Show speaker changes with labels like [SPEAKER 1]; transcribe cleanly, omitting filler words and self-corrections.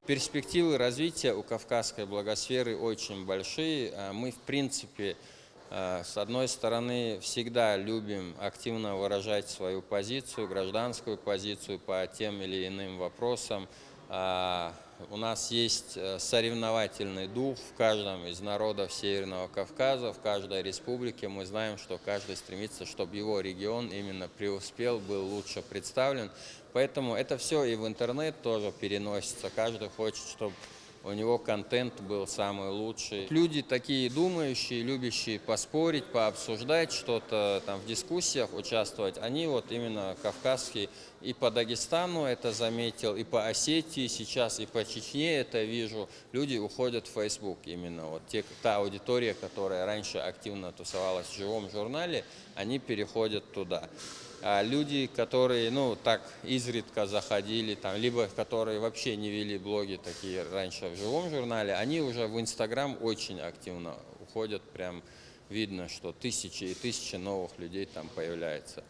[SPEAKER 1] Перспективы развития у кавказской блогосферы очень большие. Мы, в принципе, с одной стороны, всегда любим активно выражать свою позицию, гражданскую позицию по тем или иным вопросам. У нас есть соревновательный дух в каждом из народов Северного Кавказа, в каждой республике. Мы знаем, что каждый стремится, чтобы его регион именно преуспел, был лучше представлен. Поэтому это все и в интернет тоже переносится. Каждый хочет, чтобы у него контент был самый лучший. Люди такие думающие, любящие поспорить, пообсуждать что-то, там в дискуссиях участвовать, они вот именно кавказские. И по Дагестану это заметил, и по Осетии сейчас, и по Чечне это вижу. Люди уходят в Facebook именно. Вот та аудитория, которая раньше активно тусовалась в живом журнале, они переходят туда. А люди, которые, так изредка заходили, там, либо которые вообще не вели блоги такие раньше в живом журнале, они уже в Инстаграм очень активно уходят, прям видно, что тысячи и тысячи новых людей там появляется.